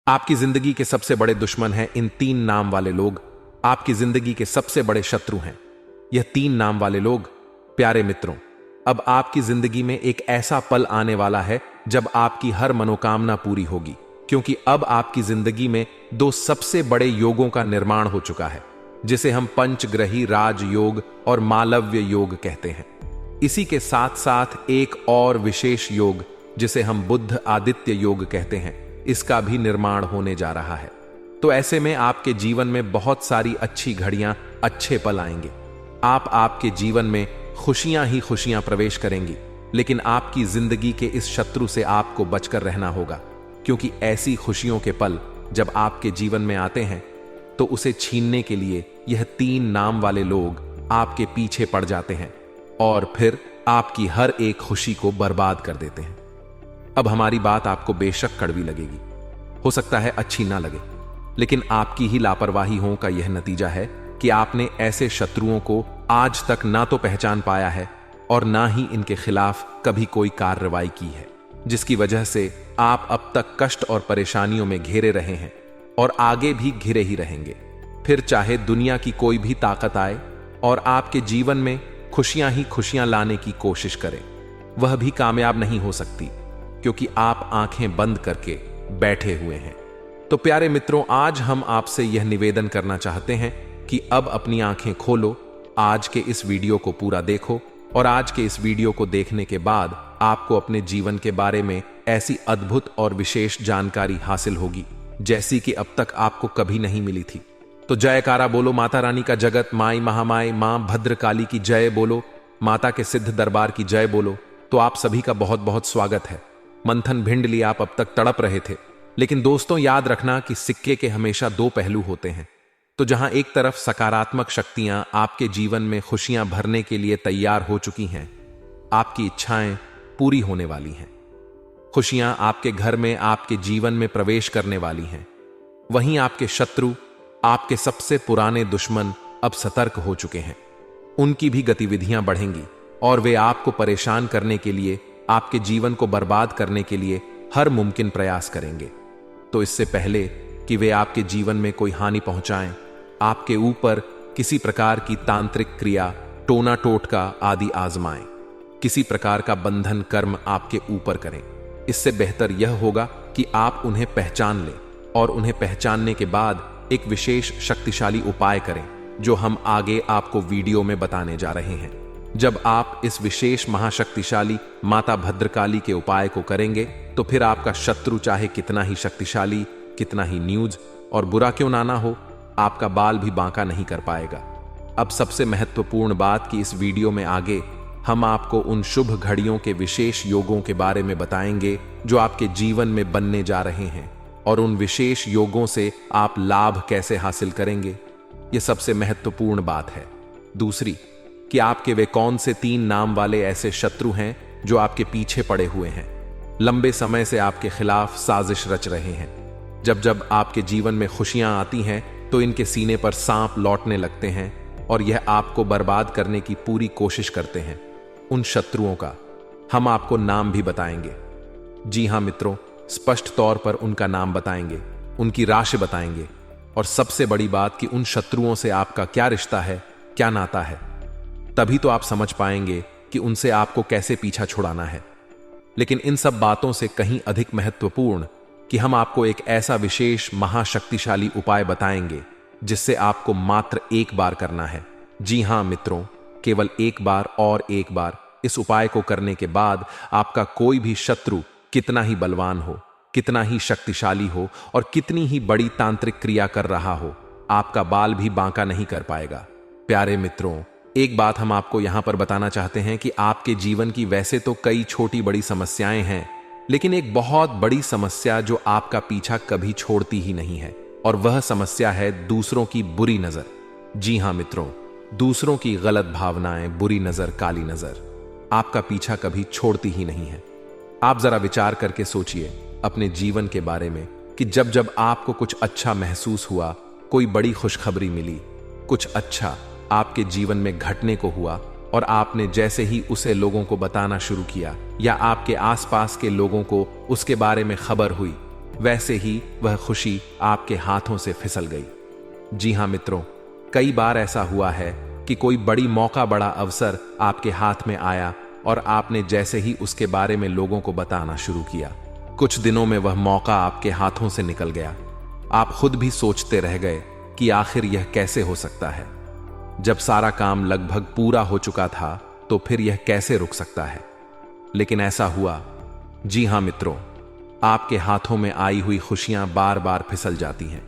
आपकी जिंदगी के सबसे बड़े दुश्मन हैं इन 3 नाम वाले लोग। आपकी जिंदगी के सबसे बड़े शत्रु हैं यह 3 नाम वाले लोग। प्यारे मित्रों, अब आपकी जिंदगी में एक ऐसा पल आने वाला है जब आपकी हर मनोकामना पूरी होगी, क्योंकि अब आपकी जिंदगी में 2 सबसे बड़े योगों का निर्माण हो चुका है, जिसे हम पंचग्रही राजयोग और मालव्य योग कहते हैं। इसी के साथ साथ एक और विशेष योग जिसे हम बुद्ध आदित्य योग कहते हैं, इसका भी निर्माण होने जा रहा है। तो ऐसे में आपके जीवन में बहुत सारी अच्छी घड़ियां, अच्छे पल आएंगे। आपके जीवन में खुशियां ही खुशियां प्रवेश करेंगी, लेकिन आपकी जिंदगी के इस शत्रु से आपको बचकर रहना होगा, क्योंकि ऐसी खुशियों के पल जब आपके जीवन में आते हैं तो उसे छीनने के लिए यह 3 नाम वाले लोग आपके पीछे पड़ जाते हैं और फिर आपकी हर एक खुशी को बर्बाद कर देते हैं। अब हमारी बात आपको बेशक कड़वी लगेगी, हो सकता है अच्छी ना लगे, लेकिन आपकी ही लापरवाही हों का यह नतीजा है कि आपने ऐसे शत्रुओं को आज तक ना तो पहचान पाया है और ना ही इनके खिलाफ कभी कोई कार्रवाई की है, जिसकी वजह से आप अब तक कष्ट और परेशानियों में घिरे रहे हैं और आगे भी घिरे ही रहेंगे। फिर चाहे दुनिया की कोई भी ताकत आए और आपके जीवन में खुशियां ही खुशियां लाने की कोशिश करे, वह भी कामयाब नहीं हो सकती, क्योंकि आप आंखें बंद करके बैठे हुए हैं। तो प्यारे मित्रों, आज हम आपसे यह निवेदन करना चाहते हैं कि अब अपनी आंखें खोलो, आज के इस वीडियो को पूरा देखो और आज के इस वीडियो को देखने के बाद आपको अपने जीवन के बारे में ऐसी अद्भुत और विशेष जानकारी हासिल होगी जैसी कि अब तक आपको कभी नहीं मिली थी। तो जयकारा बोलो माता रानी का जगत, माई महामाई मां भद्रकाली की जय बोलो, माता के सिद्ध दरबार की जय बोलो। तो आप सभी का बहुत बहुत स्वागत है। मंथन भिंडली, आप अब तक तड़प रहे थे, लेकिन दोस्तों याद रखना कि सिक्के के हमेशा 2 पहलू होते हैं। तो जहां एक तरफ सकारात्मक शक्तियां आपके जीवन में खुशियां भरने के लिए तैयार हो चुकी हैं, आपकी इच्छाएं पूरी होने वाली हैं, खुशियां आपके घर में, आपके जीवन में प्रवेश करने वाली हैं, वहीं आपके शत्रु, आपके सबसे पुराने दुश्मन अब सतर्क हो चुके हैं। उनकी भी गतिविधियां बढ़ेंगी और वे आपको परेशान करने के लिए, आपके जीवन को बर्बाद करने के लिए हर मुमकिन प्रयास करेंगे। तो इससे पहले कि वे आपके जीवन में कोई हानि पहुंचाएं, आपके ऊपर किसी प्रकार की तांत्रिक क्रिया, टोना टोटका आदि आजमाएं, किसी प्रकार का बंधन कर्म आपके ऊपर करें, इससे बेहतर यह होगा कि आप उन्हें पहचान लें और उन्हें पहचानने के बाद एक विशेष शक्तिशाली उपाय करें, जो हम आगे आपको वीडियो में बताने जा रहे हैं। जब आप इस विशेष महाशक्तिशाली माता भद्रकाली के उपाय को करेंगे, तो फिर आपका शत्रु चाहे कितना ही शक्तिशाली, कितना ही न्यूज और बुरा क्यों ना हो, आपका बाल भी बांका नहीं कर पाएगा। अब सबसे महत्वपूर्ण बात कि इस वीडियो में आगे हम आपको उन शुभ घड़ियों के विशेष योगों के बारे में बताएंगे जो आपके जीवन में बनने जा रहे हैं, और उन विशेष योगों से आप लाभ कैसे हासिल करेंगे, यह सबसे महत्वपूर्ण बात है। दूसरी कि आपके वे कौन से 3 नाम वाले ऐसे शत्रु हैं जो आपके पीछे पड़े हुए हैं, लंबे समय से आपके खिलाफ साजिश रच रहे हैं। जब जब आपके जीवन में खुशियां आती हैं तो इनके सीने पर सांप लौटने लगते हैं और यह आपको बर्बाद करने की पूरी कोशिश करते हैं। उन शत्रुओं का हम आपको नाम भी बताएंगे। जी हां मित्रों, स्पष्ट तौर पर उनका नाम बताएंगे, उनकी राशि बताएंगे, और सबसे बड़ी बात कि उन शत्रुओं से आपका क्या रिश्ता है, क्या नाता है। तभी तो आप समझ पाएंगे कि उनसे आपको कैसे पीछा छुड़ाना है। लेकिन इन सब बातों से कहीं अधिक महत्वपूर्ण कि हम आपको एक ऐसा विशेष महाशक्तिशाली उपाय बताएंगे जिससे आपको मात्र एक बार करना है। जी हां मित्रों, केवल एक बार और एक बार। इस उपाय को करने के बाद आपका कोई भी शत्रु कितना ही बलवान हो, कितना ही शक्तिशाली हो और कितनी ही बड़ी तांत्रिक क्रिया कर रहा हो, आपका बाल भी बांका नहीं कर पाएगा। प्यारे मित्रों, एक बात हम आपको यहां पर बताना चाहते हैं कि आपके जीवन की वैसे तो कई छोटी बड़ी समस्याएं हैं, लेकिन एक बहुत बड़ी समस्या जो आपका पीछा कभी छोड़ती ही नहीं है, और वह समस्या है दूसरों की बुरी नजर। जी हां मित्रों, दूसरों की गलत भावनाएं, बुरी नजर, काली नजर आपका पीछा कभी छोड़ती ही नहीं है। आप जरा विचार करके सोचिए अपने जीवन के बारे में कि जब जब आपको कुछ अच्छा महसूस हुआ, कोई बड़ी खुशखबरी मिली, कुछ अच्छा आपके जीवन में घटने को हुआ और आपने जैसे ही उसे लोगों को बताना शुरू किया या आपके आसपास के लोगों को उसके बारे में खबर हुई, वैसे ही वह खुशी आपके हाथों से फिसल गई। जी हां मित्रों, कई बार ऐसा हुआ है कि कोई बड़ी मौका, बड़ा अवसर आपके हाथ में आया और आपने जैसे ही उसके बारे में लोगों को बताना शुरू किया, कुछ दिनों में वह मौका आपके हाथों से निकल गया। आप खुद भी सोचते रह गए कि आखिर यह कैसे हो सकता है। जब सारा काम लगभग पूरा हो चुका था तो फिर यह कैसे रुक सकता है। लेकिन ऐसा हुआ। जी हां मित्रों, आपके हाथों में आई हुई खुशियां बार बार फिसल जाती हैं,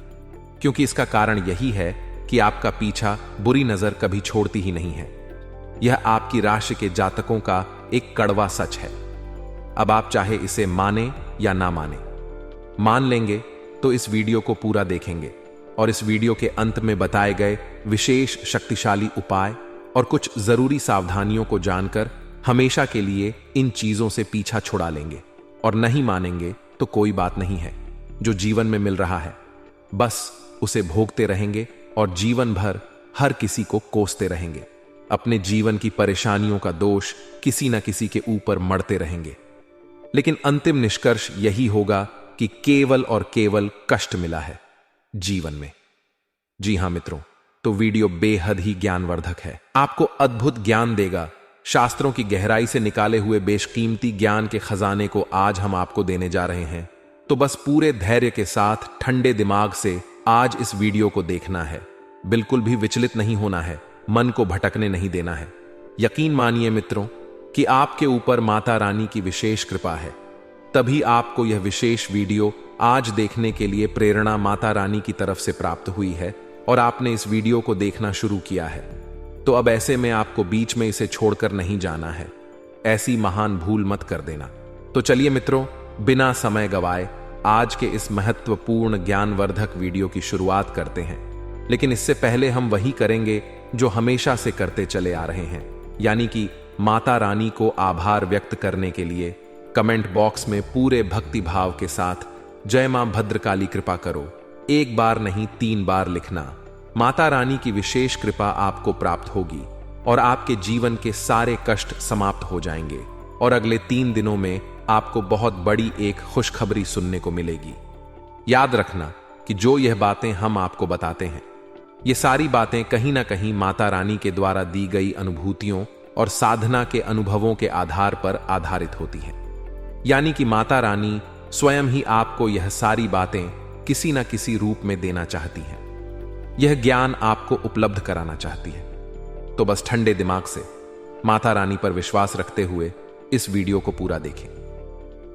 क्योंकि इसका कारण यही है कि आपका पीछा बुरी नजर कभी छोड़ती ही नहीं है। यह आपकी राशि के जातकों का एक कड़वा सच है। अब आप चाहे इसे माने या ना माने, मान लेंगे तो इस वीडियो को पूरा देखेंगे और इस वीडियो के अंत में बताए गए विशेष शक्तिशाली उपाय और कुछ जरूरी सावधानियों को जानकर हमेशा के लिए इन चीजों से पीछा छुड़ा लेंगे। और नहीं मानेंगे तो कोई बात नहीं है। जो जीवन में मिल रहा है बस उसे भोगते रहेंगे और जीवन भर हर किसी को कोसते रहेंगे। अपने जीवन की परेशानियों का दोष किसी न किसी के ऊपर मढ़ते रहेंगे। लेकिन अंतिम निष्कर्ष यही होगा कि केवल और केवल कष्ट मिला है जीवन में। जी हां मित्रों, तो वीडियो बेहद ही ज्ञानवर्धक है। आपको अद्भुत ज्ञान देगा। शास्त्रों की गहराई से निकाले हुए बेशकीमती ज्ञान के खजाने को आज हम आपको देने जा रहे हैं। तो बस पूरे धैर्य के साथ ठंडे दिमाग से आज इस वीडियो को देखना है। बिल्कुल भी विचलित नहीं होना है, मन को भटकने नहीं देना है। यकीन मानिए मित्रों कि आपके ऊपर माता रानी की विशेष कृपा है, तभी आपको यह विशेष वीडियो आज देखने के लिए प्रेरणा माता रानी की तरफ से प्राप्त हुई है और आपने इस वीडियो को देखना शुरू किया है। तो अब ऐसे में आपको बीच में इसे छोड़कर नहीं जाना है। ऐसी महान भूल मत कर देना। तो चलिए मित्रों, बिना समय गवाए आज के इस महत्वपूर्ण ज्ञानवर्धक वीडियो की शुरुआत करते हैं। लेकिन इससे पहले हम वही करेंगे जो हमेशा से करते चले आ रहे हैं, यानी कि माता रानी को आभार व्यक्त करने के लिए कमेंट बॉक्स में पूरे भक्ति भाव के साथ जय मां भद्रकाली कृपा करो, एक बार नहीं 3 बार लिखना। माता रानी की विशेष कृपा आपको प्राप्त होगी और आपके जीवन के सारे कष्ट समाप्त हो जाएंगे और अगले 3 दिनों में आपको बहुत बड़ी एक खुशखबरी सुनने को मिलेगी। याद रखना कि जो यह बातें हम आपको बताते हैं, ये सारी बातें कहीं ना कहीं माता रानी के द्वारा दी गई अनुभूतियों और साधना के अनुभवों के आधार पर आधारित होती हैं। यानी कि माता रानी स्वयं ही आपको यह सारी बातें किसी न किसी रूप में देना चाहती हैं। यह ज्ञान आपको उपलब्ध कराना चाहती है। तो बस ठंडे दिमाग से माता रानी पर विश्वास रखते हुए इस वीडियो को पूरा देखें।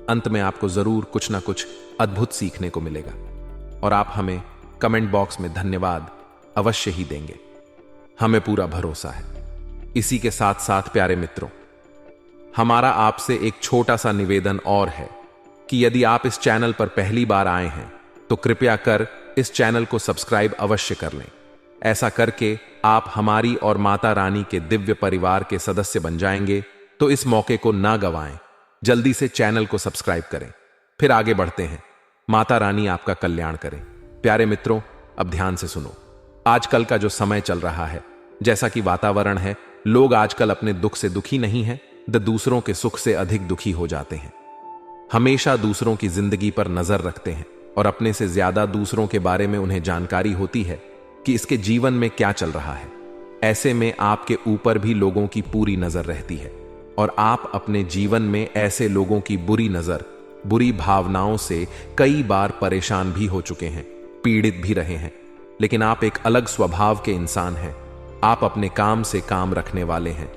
अंत में आपको जरूर कुछ ना कुछ अद्भुत सीखने को मिलेगा और आप हमें कमेंट बॉक्स में धन्यवाद अवश्य ही देंगे। हमें पूरा भरोसा है। इसी के साथ साथ प्यारे मित्रों, हमारा आपसे एक छोटा सा निवेदन और है कि यदि आप इस चैनल पर पहली बार आए हैं तो कृपया कर इस चैनल को सब्सक्राइब अवश्य कर लें। ऐसा करके आप हमारी और माता रानी के दिव्य परिवार के सदस्य बन जाएंगे। तो इस मौके को ना गंवाएं, जल्दी से चैनल को सब्सक्राइब करें। फिर आगे बढ़ते हैं। माता रानी आपका कल्याण करें। प्यारे मित्रों, अब ध्यान से सुनो। आजकल का जो समय चल रहा है, जैसा कि वातावरण है, लोग आजकल अपने दुख से दुखी नहीं हैं, दूसरों के सुख से अधिक दुखी हो जाते हैं। हमेशा दूसरों की जिंदगी पर नजर रखते हैं और अपने से ज्यादा दूसरों के बारे में उन्हें जानकारी होती है कि इसके जीवन में क्या चल रहा है। ऐसे में आपके ऊपर भी लोगों की पूरी नजर रहती है और आप अपने जीवन में ऐसे लोगों की बुरी नजर, बुरी भावनाओं से कई बार परेशान भी हो चुके हैं, पीड़ित भी रहे हैं। लेकिन आप एक अलग स्वभाव के इंसान हैं। आप अपने काम से काम रखने वाले हैं।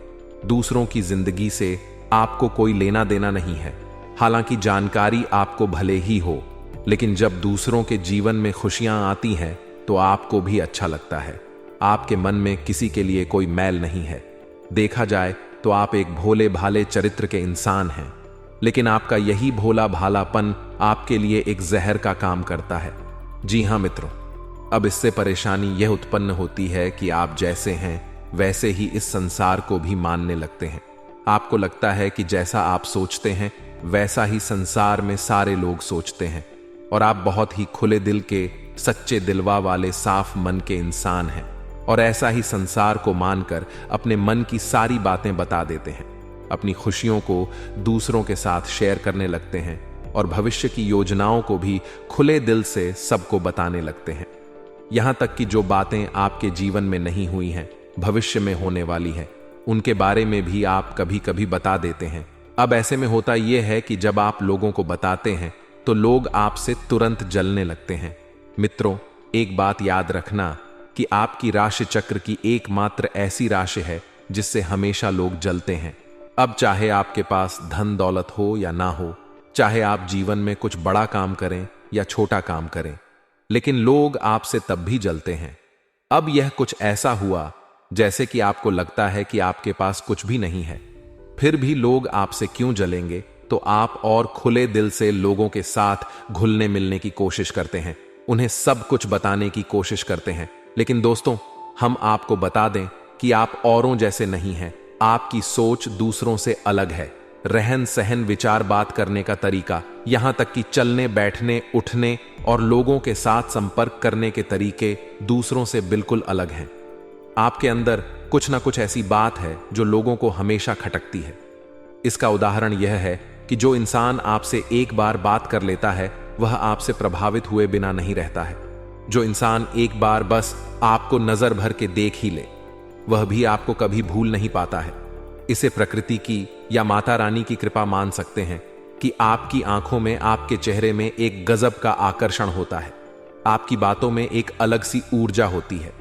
दूसरों की जिंदगी से आपको कोई लेना देना नहीं है। हालांकि जानकारी आपको भले ही हो, लेकिन जब दूसरों के जीवन में खुशियां आती हैं तो आपको भी अच्छा लगता है। आपके मन में किसी के लिए कोई मैल नहीं है। देखा जाए तो आप एक भोले भाले चरित्र के इंसान हैं, लेकिन आपका यही भोला भालापन आपके लिए एक जहर का काम करता है। जी हां मित्रों, अब इससे परेशानी यह उत्पन्न होती है कि आप जैसे हैं वैसे ही इस संसार को भी मानने लगते हैं। आपको लगता है कि जैसा आप सोचते हैं वैसा ही संसार में सारे लोग सोचते हैं और आप बहुत ही खुले दिल के, सच्चे दिलवा वाले, साफ मन के इंसान हैं और ऐसा ही संसार को मानकर अपने मन की सारी बातें बता देते हैं। अपनी खुशियों को दूसरों के साथ शेयर करने लगते हैं और भविष्य की योजनाओं को भी खुले दिल से सबको बताने लगते हैं। यहां तक कि जो बातें आपके जीवन में नहीं हुई हैं, भविष्य में होने वाली हैं, उनके बारे में भी आप कभी कभी बता देते हैं। अब ऐसे में होता यह है कि जब आप लोगों को बताते हैं तो लोग आपसे तुरंत जलने लगते हैं। मित्रों, एक बात याद रखना कि आपकी राशि चक्र की एकमात्र ऐसी राशि है जिससे हमेशा लोग जलते हैं। अब चाहे आपके पास धन दौलत हो या ना हो, चाहे आप जीवन में कुछ बड़ा काम करें या छोटा काम करें, लेकिन लोग आपसे तब भी जलते हैं। अब यह कुछ ऐसा हुआ जैसे कि आपको लगता है कि आपके पास कुछ भी नहीं है, फिर भी लोग आपसे क्यों जलेंगे, तो आप और खुले दिल से लोगों के साथ घुलने मिलने की कोशिश करते हैं, उन्हें सब कुछ बताने की कोशिश करते हैं। लेकिन दोस्तों, हम आपको बता दें कि आप औरों जैसे नहीं हैं। आपकी सोच दूसरों से अलग है। रहन सहन, विचार, बात करने का तरीका, यहां तक कि चलने बैठने उठने और लोगों के साथ संपर्क करने के तरीके दूसरों से बिल्कुल अलग हैं। आपके अंदर कुछ ना कुछ ऐसी बात है जो लोगों को हमेशा खटकती है। इसका उदाहरण यह है कि जो इंसान आपसे एक बार बात कर लेता है वह आपसे प्रभावित हुए बिना नहीं रहता है। जो इंसान एक बार बस आपको नजर भर के देख ही ले, वह भी आपको कभी भूल नहीं पाता है। इसे प्रकृति की या माता रानी की कृपा मान सकते हैं कि आपकी आंखों में, आपके चेहरे में एक गजब का आकर्षण होता है। आपकी बातों में एक अलग सी ऊर्जा होती है।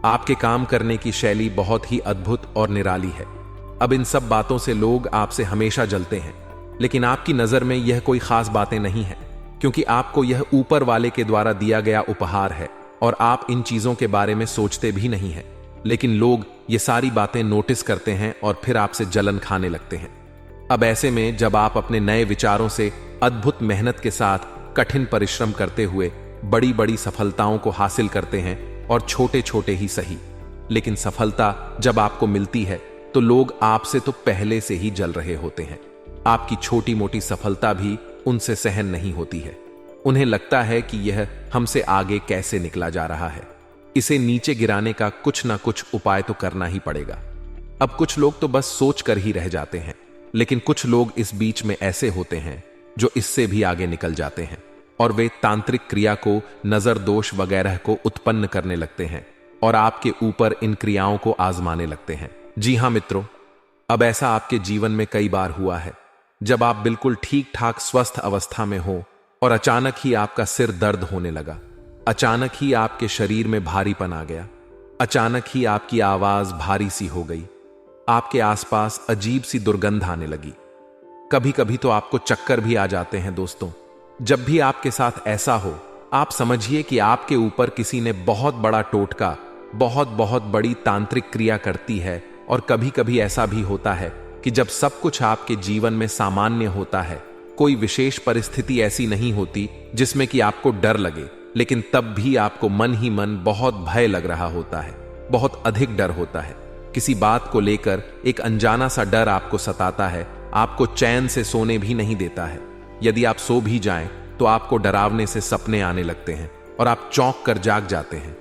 आपके काम करने की शैली बहुत ही अद्भुत और निराली है। अब इन सब बातों से लोग आपसे हमेशा जलते हैं, लेकिन आपकी नजर में यह कोई खास बातें नहीं है, क्योंकि आपको यह ऊपर वाले के द्वारा दिया गया उपहार है और आप इन चीजों के बारे में सोचते भी नहीं हैं। लेकिन लोग ये सारी बातें नोटिस करते हैं और फिर आपसे जलन खाने लगते हैं। अब ऐसे में जब आप अपने नए विचारों से अद्भुत मेहनत के साथ कठिन परिश्रम करते हुए बड़ी बड़ी सफलताओं को हासिल करते हैं, और छोटे छोटे ही सही, लेकिन सफलता जब आपको मिलती है तो लोग आपसे तो पहले से ही जल रहे होते हैं। आपकी छोटी मोटी सफलता भी उनसे सहन नहीं होती है। उन्हें लगता है कि यह हमसे आगे कैसे निकला जा रहा है, इसे नीचे गिराने का कुछ ना कुछ उपाय तो करना ही पड़ेगा। अब कुछ लोग तो बस सोच कर ही रह जाते हैं, लेकिन कुछ लोग इस बीच में ऐसे होते हैं जो इससे भी आगे निकल जाते हैं और वे तांत्रिक क्रिया को, नजर दोष वगैरह को उत्पन्न करने लगते हैं और आपके ऊपर इन क्रियाओं को आजमाने लगते हैं। जी हां मित्रों, अब ऐसा आपके जीवन में कई बार हुआ है, जब आप बिल्कुल ठीक ठाक स्वस्थ अवस्था में हो और अचानक ही आपका सिर दर्द होने लगा, अचानक ही आपके शरीर में भारीपन आ गया, अचानक ही आपकी आवाज भारी सी हो गई, आपके आसपास अजीब सी दुर्गंध आने लगी, कभी कभी तो आपको चक्कर भी आ जाते हैं। दोस्तों, जब भी आपके साथ ऐसा हो, आप समझिए कि आपके ऊपर किसी ने बहुत बड़ा टोटका, बहुत बहुत बड़ी तांत्रिक क्रिया करती है। और कभी कभी ऐसा भी होता है कि जब सब कुछ आपके जीवन में सामान्य होता है, कोई विशेष परिस्थिति ऐसी नहीं होती जिसमें कि आपको डर लगे, लेकिन तब भी आपको मन ही मन बहुत भय लग रहा होता है, बहुत अधिक डर होता है। किसी बात को लेकर एक अनजाना सा डर आपको सताता है, आपको चैन से सोने भी नहीं देता है। यदि आप सो भी जाएं तो आपको डरावने से सपने आने लगते हैं और आप चौंक कर जाग जाते हैं।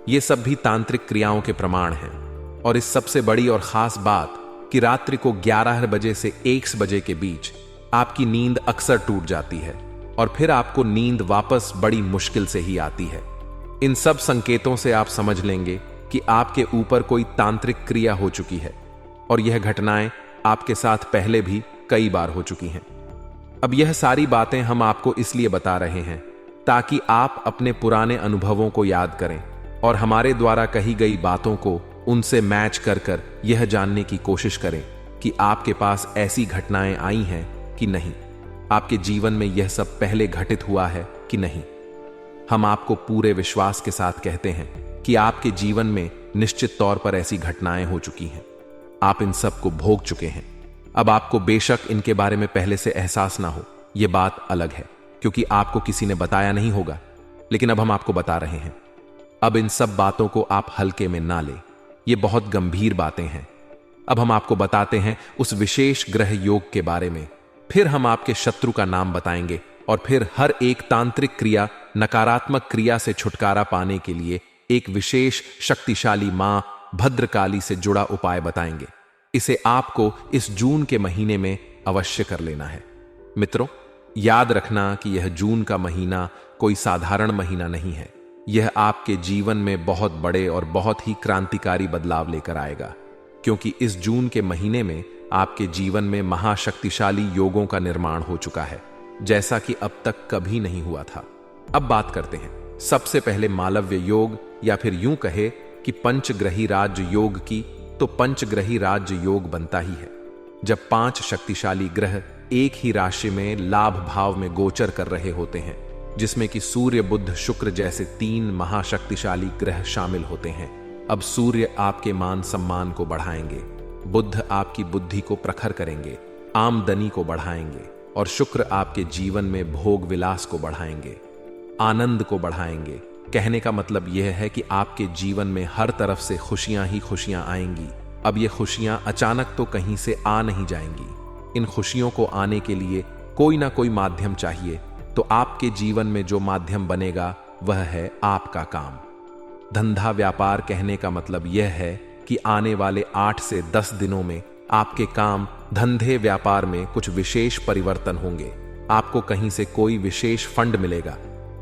ये सब भी तांत्रिक क्रियाओं के प्रमाण हैं। और इस सबसे बड़ी और खास बात कि रात्रि को 11 बजे से 1 बजे के बीच आपकी नींद अक्सर टूट जाती है और फिर आपको नींद वापस बड़ी मुश्किल से ही आती है। इन सब संकेतों से आप समझ लेंगे कि आपके ऊपर कोई तांत्रिक क्रिया हो चुकी है और यह घटनाएं आपके साथ पहले भी कई बार हो चुकी हैं। अब यह सारी बातें हम आपको इसलिए बता रहे हैं ताकि आप अपने पुराने अनुभवों को याद करें और हमारे द्वारा कही गई बातों को उनसे मैच कर कर यह जानने की कोशिश करें कि आपके पास ऐसी घटनाएं आई हैं कि नहीं, आपके जीवन में यह सब पहले घटित हुआ है कि नहीं। हम आपको पूरे विश्वास के साथ कहते हैं कि आपके जीवन में निश्चित तौर पर ऐसी घटनाएं हो चुकी हैं। आप इन सब को भोग चुके हैं। अब आपको बेशक इनके बारे में पहले से एहसास ना हो, यह बात अलग है, क्योंकि आपको किसी ने बताया नहीं होगा, लेकिन अब हम आपको बता रहे हैं। अब इन सब बातों को आप हल्के में ना लें, ये बहुत गंभीर बातें हैं। अब हम आपको बताते हैं उस विशेष ग्रह योग के बारे में, फिर हम आपके शत्रु का नाम बताएंगे और फिर हर एक तांत्रिक क्रिया, नकारात्मक क्रिया से छुटकारा पाने के लिए एक विशेष शक्तिशाली मां भद्रकाली से जुड़ा उपाय बताएंगे। इसे आपको इस जून के महीने में अवश्य कर लेना है। मित्रों, याद रखना कि यह जून का महीना कोई साधारण महीना नहीं है। यह आपके जीवन में बहुत बड़े और बहुत ही क्रांतिकारी बदलाव लेकर आएगा, क्योंकि इस जून के महीने में आपके जीवन में महाशक्तिशाली योगों का निर्माण हो चुका है, जैसा कि अब तक कभी नहीं हुआ था। अब बात करते हैं सबसे पहले मालव्य योग, या फिर यूं कहे कि पंचग्रही राज्य योग की। तो पंचग्रही राज्य योग बनता ही है जब 5 शक्तिशाली ग्रह एक ही राशि में लाभ भाव में गोचर कर रहे होते हैं, जिसमें कि सूर्य, बुध, शुक्र जैसे 3 महाशक्तिशाली ग्रह शामिल होते हैं। अब सूर्य आपके मान सम्मान को बढ़ाएंगे, बुध आपकी बुद्धि को प्रखर करेंगे, आमदनी को बढ़ाएंगे, और शुक्र आपके जीवन में भोग विलास को बढ़ाएंगे, आनंद को बढ़ाएंगे। कहने का मतलब यह है कि आपके जीवन में हर तरफ से खुशियां ही खुशियां आएंगी। अब ये खुशियां अचानक तो कहीं से आ नहीं जाएंगी। इन खुशियों को आने के लिए कोई ना कोई माध्यम चाहिए। तो आपके जीवन में जो माध्यम बनेगा वह है आपका काम। धंधा व्यापार कहने का मतलब यह है कि आने वाले 8 से 10 दिनों में आपके काम, धंधे, व्यापार में कुछ विशेष परिवर्तन होंगे। आपको कहीं से कोई विशेष फंड मिलेगा,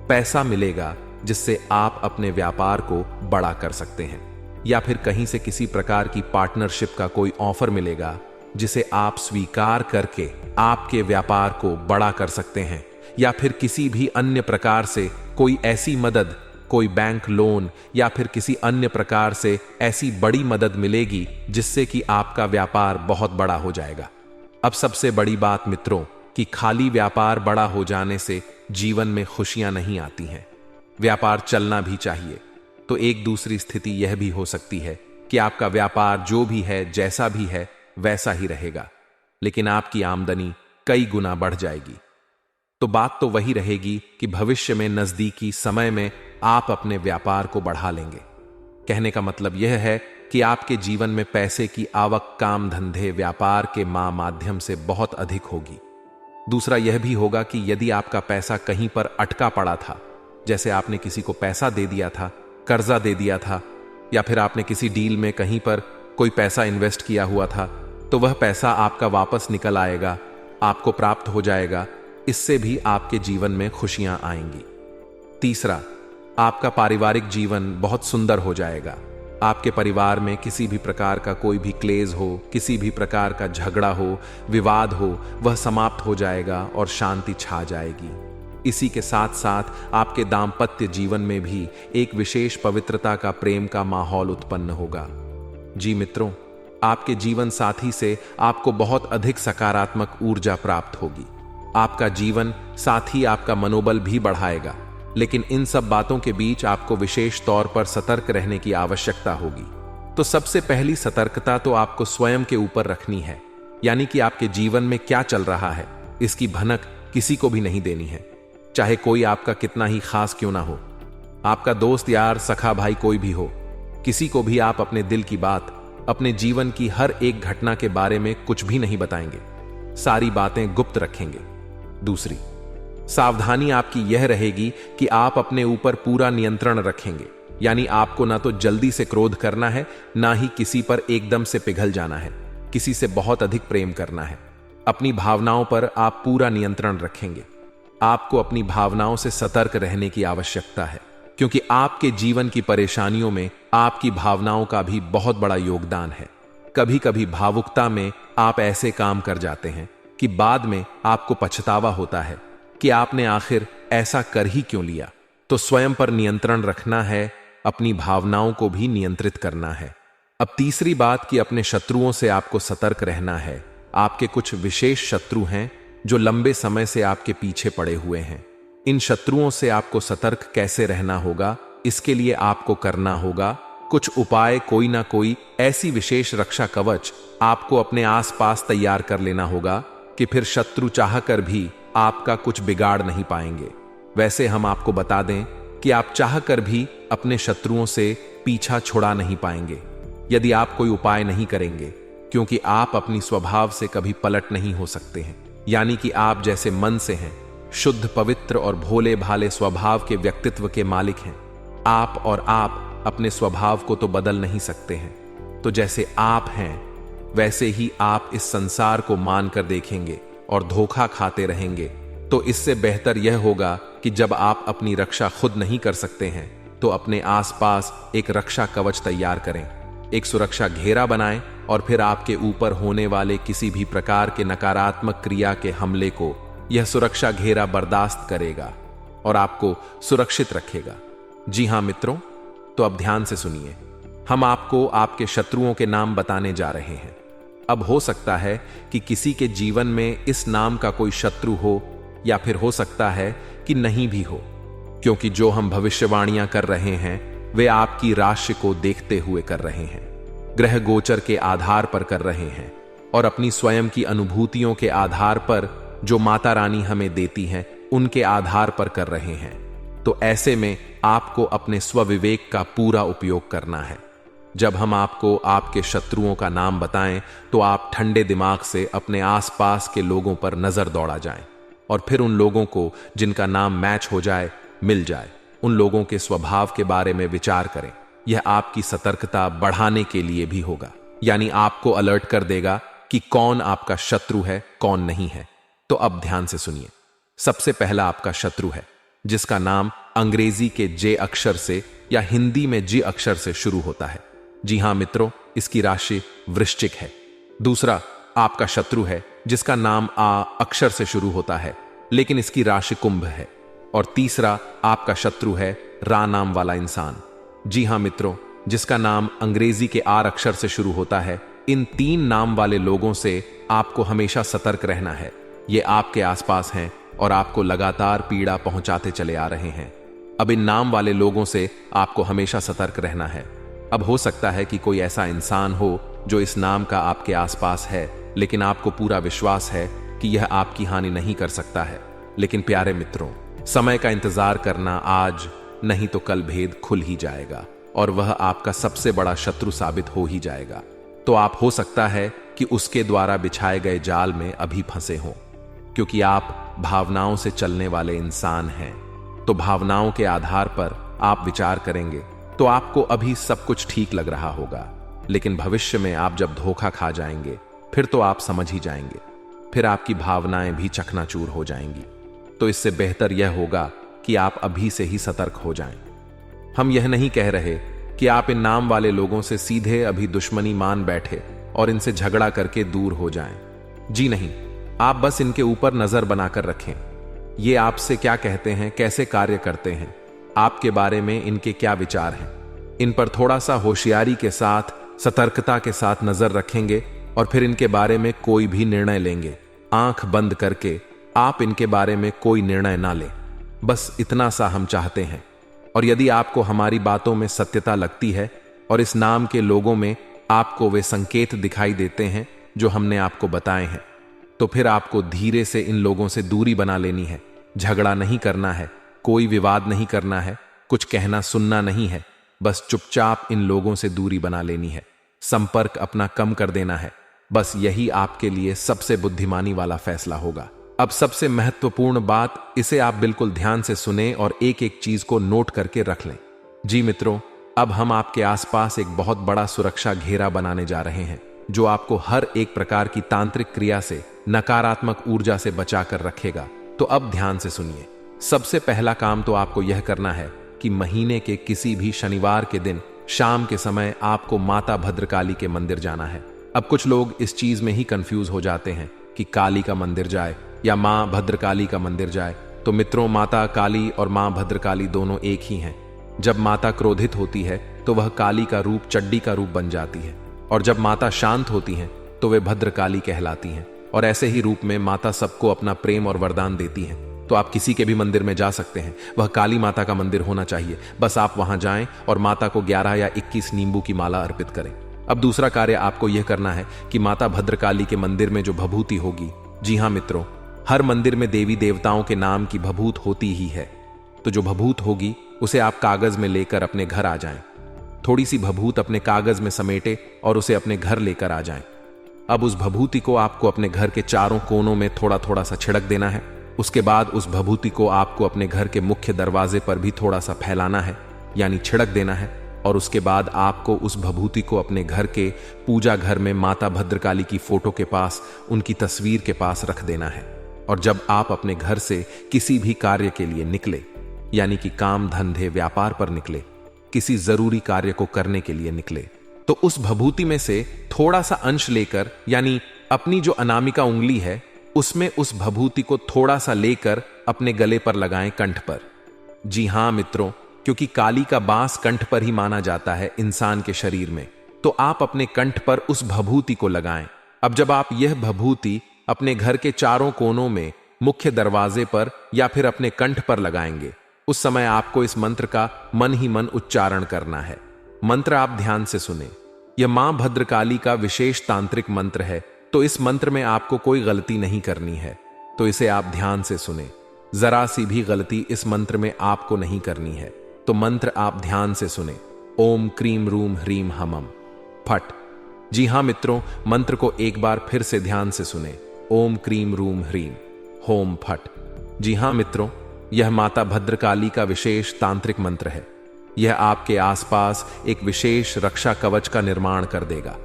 पैसा मिलेगा, जिससे आप अपने व्यापार को बड़ा कर सकते हैं। या फिर कहीं से किसी प्रकार की पार्टनरशिप का कोई ऑफर मिलेगा, जिसे आप स्वीकार करके आपके व्यापार को बड़ा कर सकते हैं। या फिर किसी भी अन्य प्रकार से कोई ऐसी मदद, कोई बैंक लोन या फिर किसी अन्य प्रकार से ऐसी बड़ी मदद मिलेगी जिससे कि आपका व्यापार बहुत बड़ा हो जाएगा। अब सबसे बड़ी बात मित्रों, कि खाली व्यापार बड़ा हो जाने से जीवन में खुशियां नहीं आती हैं। व्यापार चलना भी चाहिए। तो एक दूसरी स्थिति यह भी हो सकती है कि आपका व्यापार जो भी है, जैसा भी है, वैसा ही रहेगा, लेकिन आपकी आमदनी कई गुना बढ़ जाएगी। तो बात तो वही रहेगी कि भविष्य में नजदीकी समय में आप अपने व्यापार को बढ़ा लेंगे। कहने का मतलब यह है कि आपके जीवन में पैसे की आवक काम, धंधे, व्यापार के माध्यम से बहुत अधिक होगी। दूसरा यह भी होगा कि यदि आपका पैसा कहीं पर अटका पड़ा था, जैसे आपने किसी को पैसा दे दिया था, कर्जा दे दिया था, या फिर आपने किसी डील में कहीं पर कोई पैसा इन्वेस्ट किया हुआ था, तो वह पैसा आपका वापस निकल आएगा, आपको प्राप्त हो जाएगा। इससे भी आपके जीवन में खुशियां आएंगी। तीसरा, आपका पारिवारिक जीवन बहुत सुंदर हो जाएगा। आपके परिवार में किसी भी प्रकार का कोई भी क्लेश हो, किसी भी प्रकार का झगड़ा हो, विवाद हो, वह समाप्त हो जाएगा और शांति छा जाएगी। इसी के साथ साथ आपके दाम्पत्य जीवन में भी एक विशेष पवित्रता का, प्रेम का माहौल उत्पन्न होगा। जी मित्रों, आपके जीवन साथी से आपको बहुत अधिक सकारात्मक ऊर्जा प्राप्त होगी। आपका जीवन साथी आपका मनोबल भी बढ़ाएगा, लेकिन इन सब बातों के बीच आपको विशेष तौर पर सतर्क रहने की आवश्यकता होगी। तो सबसे पहली सतर्कता तो आपको स्वयं के ऊपर रखनी है, यानी कि आपके जीवन में क्या चल रहा है इसकी भनक किसी को भी नहीं देनी है, चाहे कोई आपका कितना ही खास क्यों ना हो। आपका दोस्त, यार, सखा भाई कोई भी हो, किसी को भी आप अपने दिल की बात, अपने जीवन की हर एक घटना के बारे में कुछ भी नहीं बताएंगे। सारी बातें गुप्त रखेंगे। दूसरी सावधानी आपकी यह रहेगी कि आप अपने ऊपर पूरा नियंत्रण रखेंगे, यानी आपको ना तो जल्दी से क्रोध करना है, ना ही किसी पर एकदम से पिघल जाना है, किसी से बहुत अधिक प्रेम करना है। अपनी भावनाओं पर आप पूरा नियंत्रण रखेंगे। आपको अपनी भावनाओं से सतर्क रहने की आवश्यकता है, क्योंकि आपके जीवन की परेशानियों में आपकी भावनाओं का भी बहुत बड़ा योगदान है। कभी कभी भावुकता में आप ऐसे काम कर जाते हैं कि बाद में आपको पछतावा होता है कि आपने आखिर ऐसा कर ही क्यों लिया। तो स्वयं पर नियंत्रण रखना है, अपनी भावनाओं को भी नियंत्रित करना है। अब तीसरी बात कि अपने शत्रुओं से आपको सतर्क रहना है। आपके कुछ विशेष शत्रु हैं जो लंबे समय से आपके पीछे पड़े हुए हैं। इन शत्रुओं से आपको सतर्क कैसे रहना होगा, इसके लिए आपको करना होगा कुछ उपाय, कोई ना कोई ऐसी विशेष रक्षा कवच आपको अपने आसपास तैयार कर लेना होगा कि फिर शत्रु चाहकर भी आपका कुछ बिगाड़ नहीं पाएंगे। वैसे हम आपको बता दें कि आप चाहकर भी अपने शत्रुओं से पीछा छुड़ा नहीं पाएंगे यदि आप कोई उपाय नहीं करेंगे, क्योंकि आप अपनी स्वभाव से कभी पलट नहीं हो सकते हैं। यानी कि आप जैसे मन से हैं, शुद्ध, पवित्र और भोले भाले स्वभाव के व्यक्तित्व के मालिक हैं। आप अपने स्वभाव को तो बदल नहीं सकते हैं। तो जैसे आप हैं वैसे ही आप इस संसार को मानकर देखेंगे और धोखा खाते रहेंगे, तो इससे बेहतर यह होगा कि जब आप अपनी रक्षा खुद नहीं कर सकते हैं तो अपने आसपास एक रक्षा कवच तैयार करें, एक सुरक्षा घेरा बनाएं और फिर आपके ऊपर होने वाले किसी भी प्रकार के नकारात्मक क्रिया के हमले को यह सुरक्षा घेरा बर्दाश्त करेगा और आपको सुरक्षित रखेगा। जी हां मित्रों, तो अब ध्यान से सुनिए। हम आपको आपके शत्रुओं के नाम बताने जा रहे हैं। अब हो सकता है कि किसी के जीवन में इस नाम का कोई शत्रु हो या फिर हो सकता है कि नहीं भी हो, क्योंकि जो हम भविष्यवाणियां कर रहे हैं वे आपकी राशि को देखते हुए कर रहे हैं, ग्रह गोचर के आधार पर कर रहे हैं और अपनी स्वयं की अनुभूतियों के आधार पर जो माता रानी हमें देती हैं उनके आधार पर कर रहे हैं। तो ऐसे में आपको अपने स्वविवेक का पूरा उपयोग करना है। जब हम आपको आपके शत्रुओं का नाम बताएं तो आप ठंडे दिमाग से अपने आसपास के लोगों पर नजर दौड़ा जाएं और फिर उन लोगों को जिनका नाम मैच हो जाए, मिल जाए, उन लोगों के स्वभाव के बारे में विचार करें। यह आपकी सतर्कता बढ़ाने के लिए भी होगा, यानी आपको अलर्ट कर देगा कि कौन आपका शत्रु है, कौन नहीं है। तो अब ध्यान से सुनिए। सबसे पहला आपका शत्रु है जिसका नाम अंग्रेजी के जे अक्षर से या हिंदी में जी अक्षर से शुरू होता है। जी हां मित्रों, इसकी राशि वृश्चिक है। दूसरा आपका शत्रु है जिसका नाम आ अक्षर से शुरू होता है लेकिन इसकी राशि कुंभ है। और तीसरा आपका शत्रु है रा नाम वाला इंसान। जी हां मित्रों, जिसका नाम अंग्रेजी के आर अक्षर से शुरू होता है। इन 3 नाम वाले लोगों से आपको हमेशा सतर्क रहना है। ये आपके आसपास हैं और आपको लगातार पीड़ा पहुंचाते चले आ रहे हैं। अब इन नाम वाले लोगों से आपको हमेशा सतर्क रहना है। अब हो सकता है कि कोई ऐसा इंसान हो जो इस नाम का आपके आसपास है, लेकिन आपको पूरा विश्वास है कि यह आपकी हानि नहीं कर सकता है। लेकिन प्यारे मित्रों, समय का इंतजार करना, आज नहीं तो कल भेद खुल ही जाएगा और वह आपका सबसे बड़ा शत्रु साबित हो ही जाएगा। तो आप हो सकता है कि उसके द्वारा बिछाए गए जाल में अभी फंसे हों, क्योंकि आप भावनाओं से चलने वाले इंसान हैं। तो भावनाओं के आधार पर आप विचार करेंगे तो आपको अभी सब कुछ ठीक लग रहा होगा, लेकिन भविष्य में आप जब धोखा खा जाएंगे फिर तो आप समझ ही जाएंगे, फिर आपकी भावनाएं भी चकनाचूर हो जाएंगी। तो इससे बेहतर यह होगा कि आप अभी से ही सतर्क हो जाएं। हम यह नहीं कह रहे कि आप इन नाम वाले लोगों से सीधे अभी दुश्मनी मान बैठे और इनसे झगड़ा करके दूर हो जाएं। जी नहीं, आप बस इनके ऊपर नजर बनाकर रखें। ये आपसे क्या कहते हैं, कैसे कार्य करते हैं, आपके बारे में इनके क्या विचार हैं, इन पर थोड़ा सा होशियारी के साथ, सतर्कता के साथ नजर रखेंगे और फिर इनके बारे में कोई भी निर्णय लेंगे। आंख बंद करके आप इनके बारे में कोई निर्णय ना लें। बस इतना सा हम चाहते हैं। और यदि आपको हमारी बातों में सत्यता लगती है और इस नाम के लोगों में आपको वे संकेत दिखाई देते हैं जो हमने आपको बताए हैं, तो फिर आपको धीरे से इन लोगों से दूरी बना लेनी है। झगड़ा नहीं करना है, कोई विवाद नहीं करना है, कुछ कहना सुनना नहीं है, बस चुपचाप इन लोगों से दूरी बना लेनी है, संपर्क अपना कम कर देना है। बस यही आपके लिए सबसे बुद्धिमानी वाला फैसला होगा। अब सबसे महत्वपूर्ण बात, इसे आप बिल्कुल ध्यान से सुने और एक एक चीज को नोट करके रख लें। जी मित्रों, अब हम आपके आसपास एक बहुत बड़ा सुरक्षा घेरा बनाने जा रहे हैं जो आपको हर एक प्रकार की तांत्रिक क्रिया से, नकारात्मक ऊर्जा से बचाकर रखेगा। तो अब ध्यान से सुनिए। सबसे पहला काम तो आपको यह करना है कि महीने के किसी भी शनिवार के दिन शाम के समय आपको माता भद्रकाली के मंदिर जाना है। अब कुछ लोग इस चीज में ही कंफ्यूज हो जाते हैं कि काली का मंदिर जाए या मां भद्रकाली का मंदिर जाए। तो मित्रों, माता काली और मां भद्रकाली दोनों एक ही हैं। जब माता क्रोधित होती है तो वह काली का रूप, चड्डी का रूप बन जाती है, और जब माता शांत होती हैं तो वे भद्रकाली कहलाती हैं। और ऐसे ही रूप में माता सबको अपना प्रेम और वरदान देती हैं। तो आप किसी के भी मंदिर में जा सकते हैं, वह काली माता का मंदिर होना चाहिए। बस आप वहां जाएं और माता को 11 या 21 नींबू की माला अर्पित करें। अब दूसरा कार्य आपको यह करना है कि माता भद्रकाली के मंदिर में जो भभूति होगी, जी हां मित्रों, हर मंदिर में देवी देवताओं के नाम की भभूत होती ही है। तो जो भभूत होगी उसे आप कागज में लेकर अपने घर आ जाएं। थोड़ी सी भभूत अपने कागज में समेटे और उसे अपने घर लेकर आ जाएं। अब उस भभूति को आपको अपने घर के चारों कोनों में थोड़ा थोड़ा सा छिड़क देना है। उसके बाद उस भभूति को आपको अपने घर के मुख्य दरवाजे पर भी थोड़ा सा फैलाना है, यानी छिड़क देना है। और उसके बाद आपको उस भभूति को अपने घर के पूजा घर में माता भद्रकाली की फोटो के पास, उनकी तस्वीर के पास रख देना है। और जब आप अपने घर से किसी भी कार्य के लिए निकले, यानी कि काम धंधे व्यापार पर निकले, किसी जरूरी कार्य को करने के लिए निकले, तो उस भभूति में से थोड़ा सा अंश लेकर, यानी अपनी जो अनामिका उंगली है उसमें उस भभूति को थोड़ा सा लेकर अपने गले पर लगाएं, कंठ पर। जी हां मित्रों, क्योंकि काली का बांस कंठ पर ही माना जाता है इंसान के शरीर में, तो आप अपने कंठ पर उस भभूति को लगाएं। अब जब आप यह भभूति अपने घर के चारों कोनों में, मुख्य दरवाजे पर या फिर अपने कंठ पर लगाएंगे, उस समय आपको इस मंत्र का मन ही मन उच्चारण करना है। मंत्र आप ध्यान से सुने। यह मां भद्रकाली का विशेष तांत्रिक मंत्र है, तो इस मंत्र में आपको कोई गलती नहीं करनी है, तो इसे आप ध्यान से सुने। जरा सी भी गलती इस मंत्र में आपको नहीं करनी है, तो मंत्र आप ध्यान से सुने। ओम क्रीम रूम ह्रीम हमम फट। जी हां मित्रों, मंत्र को एक बार फिर से ध्यान से सुने। ओम क्रीम रूम ह्रीम होम फट। जी हां मित्रों, यह माता भद्रकाली का विशेष तांत्रिक मंत्र है। यह आपके आसपास एक विशेष रक्षा कवच का निर्माण कर देगा।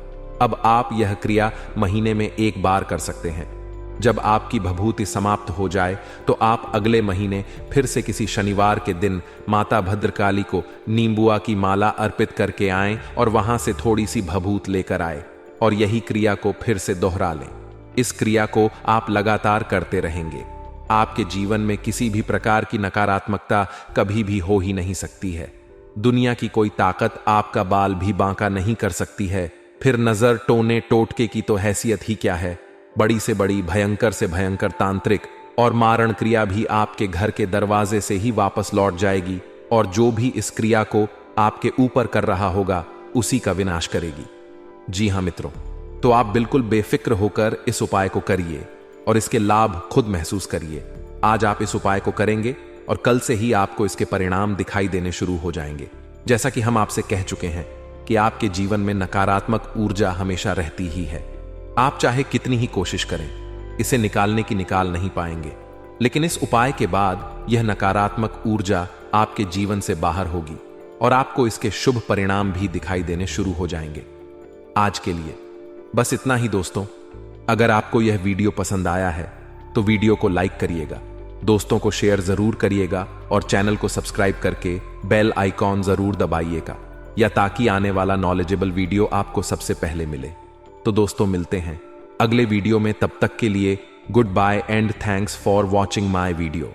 अब आप यह क्रिया महीने में एक बार कर सकते हैं। जब आपकी भभूति समाप्त हो जाए तो आप अगले महीने फिर से किसी शनिवार के दिन माता भद्रकाली को नींबुआ की माला अर्पित करके आएं और वहां से थोड़ी सी भभूत लेकर आए और यही क्रिया को फिर से दोहरा लें। इस क्रिया को आप लगातार करते रहेंगे। आपके जीवन में किसी भी प्रकार की नकारात्मकता कभी भी हो ही नहीं सकती है। दुनिया की कोई ताकत आपका बाल भी बांका नहीं कर सकती है। फिर नजर, टोने, टोटके की तो हैसियत ही क्या है। बड़ी से बड़ी, भयंकर से भयंकर तांत्रिक और मारण क्रिया भी आपके घर के दरवाजे से ही वापस लौट जाएगी और जो भी इस क्रिया को आपके ऊपर कर रहा होगा उसी का विनाश करेगी। जी हां मित्रों, तो आप बिल्कुल बेफिक्र होकर इस उपाय को करिए और इसके लाभ खुद महसूस करिए। आज आप इस उपाय को करेंगे और कल से ही आपको इसके परिणाम दिखाई देने शुरू हो जाएंगे। जैसा कि हम आपसे कह चुके हैं कि आपके जीवन में नकारात्मक ऊर्जा हमेशा रहती ही है। आप चाहे कितनी ही कोशिश करें, इसे निकालने की निकाल नहीं पाएंगे, लेकिन इस उपाय के बाद यह नकारात्मक ऊर्जा आपके जीवन से बाहर होगी और आपको इसके शुभ परिणाम भी दिखाई देने शुरू हो जाएंगे। आज के लिए बस इतना ही दोस्तों। अगर आपको यह वीडियो पसंद आया है तो वीडियो को लाइक करिएगा, दोस्तों को शेयर जरूर करिएगा और चैनल को सब्सक्राइब करके बेल आइकॉन जरूर दबाइएगा, या ताकि आने वाला नॉलेजेबल वीडियो आपको सबसे पहले मिले। तो दोस्तों, मिलते हैं अगले वीडियो में। तब तक के लिए good bye and thanks for watching my video.